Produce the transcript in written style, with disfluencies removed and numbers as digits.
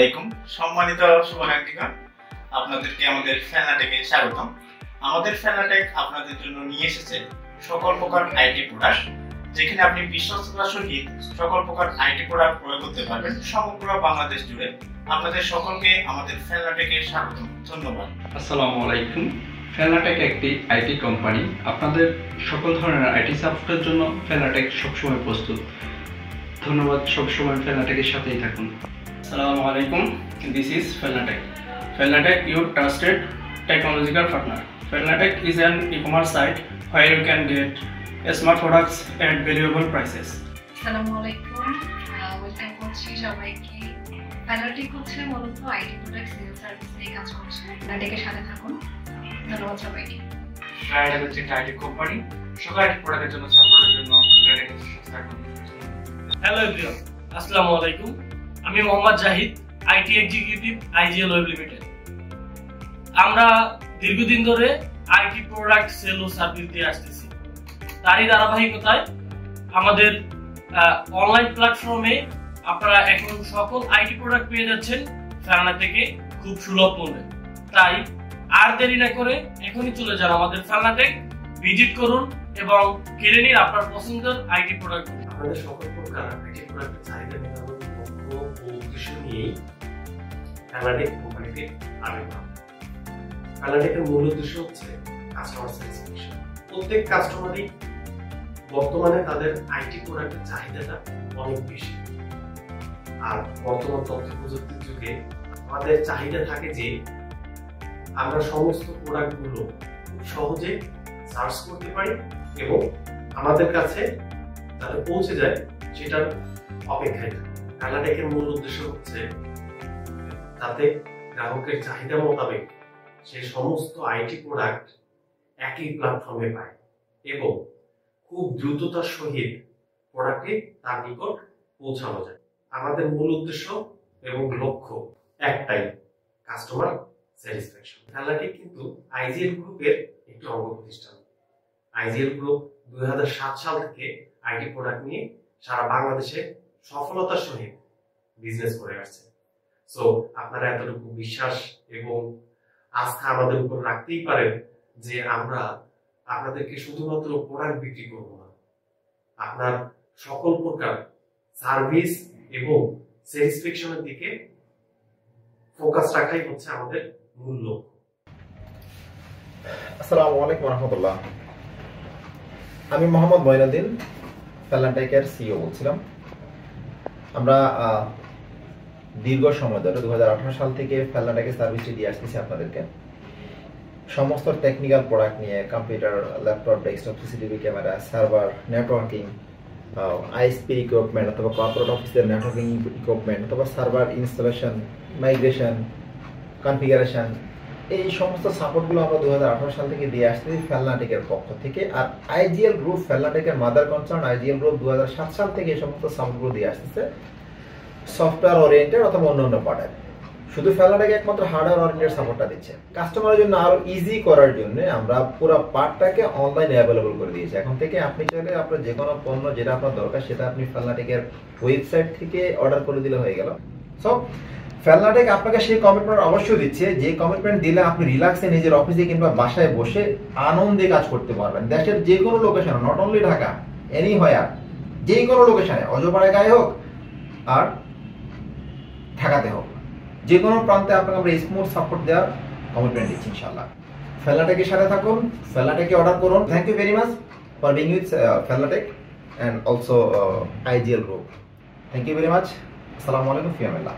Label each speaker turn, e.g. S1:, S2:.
S1: আলাইকুম সম্মানিত শুভাকাঙ্ক্ষীগণ, আপনাদেরকে আমাদের ফেলনাটেকে স্বাগতম। আমাদের ফেলনাটেক আপনাদের জন্য নিয়ে এসেছে সকল প্রকার আইটি প্রোডাক্ট, যেখানে আপনি বিশ্বস্ততার সহিত সকল প্রকার আইটি প্রোডাক্ট প্রয়োগ করতে পারবেন সমগ্র বাংলাদেশ জুড়ে। আপনাদের সকলকে আমাদের ফেলনাটেকে স্বাগতম। ধন্যবাদ।
S2: আসসালামু আলাইকুম। ফেলনাটেক একটি আইটি কোম্পানি। আপনাদের সকল ধরনের আইটি সাপোর্টের জন্য ফেলনাটেক সবসময় প্রস্তুত। ধন্যবাদ, সবসময় ফেলনাটেকের সাথেই থাকুন।
S3: Assalamu alaikum. This is Felnatec. Felnatec, your trusted technological partner. Felnatec is an e-commerce site where you can get smart products at valuable prices.
S4: Assalamu alaikum. Welcome করছি সবাইকে। Felnatec হচ্ছে মূলত আইটি প্রোডাক্ট সেল সার্ভিস নিয়ে কাজ করছে। Felnatecের সাথে থাকুন। ধন্যবাদ সবাইকে।
S5: Felnatec হচ্ছে একটা আইটি কোম্পানি। সকল আইটি প্রোডাক্টের জন্য সাপোর্টের জন্য Felnatecের সাথে থাকুন।
S3: হ্যালো এভরিওয়ান, আসসালামু আলাইকুম। আমি Mohammad Zahid, IT executive IGL web limited. আমরা দীর্ঘদিন ধরে আইটি প্রোডাক্ট সেল ও সার্ভিস দিয়ে আসতেছি। তারই ধারাবাহিকতায় আমাদের অনলাইন প্ল্যাটফর্মে আপনারা এখন সকল আইটি প্রোডাক্ট পেয়ে যাচ্ছেন ফেলনাটেকে খুব সুলভ মূল্যে। তাই আর দেরি না করে এখনই চলে যান আমাদের ফেলনাটেক, ভিজিট করুন এবং কিনে নিন আপনার পছন্দের আইটি প্রোডাক্ট।
S6: আমাদের সকল প্রকার আইটি প্রোডাক্টের চাহিদা মেটানোর লক্ষ্য ও উদ্দেশ্য নিয়েই ফেলনাটেক কোম্পানিতে আবির্ভাব। ফেলনাটেকের মূল উদ্দেশ্য হচ্ছে কাস্টমার স্যাটিসফ্যাকশন। প্রত্যেক কাস্টমারই বর্তমানে তাদের আইটি প্রোডাক্টের চাহিদাটা অনেক বেশি। আর বর্তমান তথ্য প্রযুক্তির যুগে আমাদের চাহিদা থাকে যে আমরা সমস্ত প্রোডাক্টগুলো খুব সহজে সার্চ করতে পারি এবং আমাদের কাছে যাতে পৌঁছে যায় সেটার অপেক্ষায় থাকে। ফেলনাটেকের মূল উদ্দেশ্য হচ্ছে যাতে গ্রাহকের চাহিদা মোতাবেক সে সমস্ত আইটি প্রোডাক্ট একই প্ল্যাটফর্মে পায় এবং খুব দ্রুততার সহিত প্রোডাক্টটি তার নিকট পৌঁছানো যায়। আমাদের মূল উদ্দেশ্য এবং লক্ষ্য একটাই, কাস্টমার স্যাটিসফ্যাকশন। ফেলনাটেক কিন্তু আইজিএল গ্রুপের একটি অঙ্গ প্রতিষ্ঠান। আইজিএল গ্রুপ 2007 সাল থেকে আইটি প্রোডাক্ট নিয়ে সারা বাংলাদেশে সফলতার সহিত বিজনেস করে আসছে। সো আপনারা এতটুকু বিশ্বাস এবং আস্থা আমাদের উপর রাখতেই পারেন যে আমরা আপনাদেরকে শুধুমাত্র প্রোডাক্ট বিক্রি করব না, আপনার সকল প্রকার সার্ভিস এবং স্যাটিসফ্যাকশনের দিকে ফোকাস রাখাই হচ্ছে আমাদের মূল লক্ষ্য।
S7: আসসালামু আলাইকুম রহমতুল্লাহ। আমি মোহাম্মদ মঈনুদ্দিন, ফেলনাটেকের সিইও বলছিলাম। আমরা দীর্ঘ সময় ধরে 2018 সাল থেকে ফেলনাটেকের সার্ভিসটি দিয়ে আসতেছি আপনাদেরকে। সমস্ত টেকনিক্যাল প্রোডাক্ট নিয়ে computer, laptop, desktop, CCTV camera, server, networking, ISP equipment অথবা কর্পোরেট অফিসের নেটওয়ার্কিং ইকুইপমেন্ট অথবা সার্ভার ইনস্টলেশন, মাইগ্রেশন, কনফিগারেশন, এই সমস্ত সাপোর্টগুলো আমরা 2018 সাল থেকে দিয়ে আসতেছি ফেলনাটেকের পক্ষ থেকে। আর আইজিএল গ্রুপ, ফেলনাটেকের মাদার কনসার্ন আইজিএল গ্রুপ 2007 সাল থেকে এই সমস্ত সাপোর্টগুলো দিয়ে আসতেছে সফটওয়্যার ওরিয়েন্টেড অথবা অন্য পার্টের। শুধু ফেলনাটেক একমাত্র হার্ডওয়্যার ওরিয়েন্টেড সাপোর্টটা দিচ্ছে। কাস্টমারের জন্য আরো ইজি করার জন্য আমরা পুরো পার্টটাকে অনলাইনে অ্যাভেলেবল করে দিয়েছি। এখন থেকে আপনি চাইলে আপনার যে কোনো পণ্য যেটা আপনার দরকার সেটা আপনি ফেলনাটেকের ওয়েবসাইট থেকে অর্ডার করে দিলে হয়ে গেল। সো ফেলনাটেক আপনাকে সেই কমিটমেন্ট অবশ্যই দিচ্ছে, যে কমিটমেন্ট দিলে আপনি রিল্যাক্সে নিজের অফিসে কিংবা বাসায় বসে আনন্দে কাজ করতে পারবেন। দেশের যে কোনো লোকেশনে, নট অনলি ঢাকা, এনি হোয়ার, যে কোনো লোকেশনে, অজপাড়ায় গায়ে হোক আর ঢাকাতে হোক, যে কোনো প্রান্তে আপনাকে আমরা স্মুথ সাপোর্ট দেওয়ার কমিটমেন্ট দিচ্ছি ইনশাআল্লাহ। ফেলনাটেকের সাথে থাকুন, ফেলনাটেকে অর্ডার করুন। Thank you very much for being with Felnatech and also IGL group. Thank you very much. আসসালামু আলাইকুম, ফি আমিল্লাহ।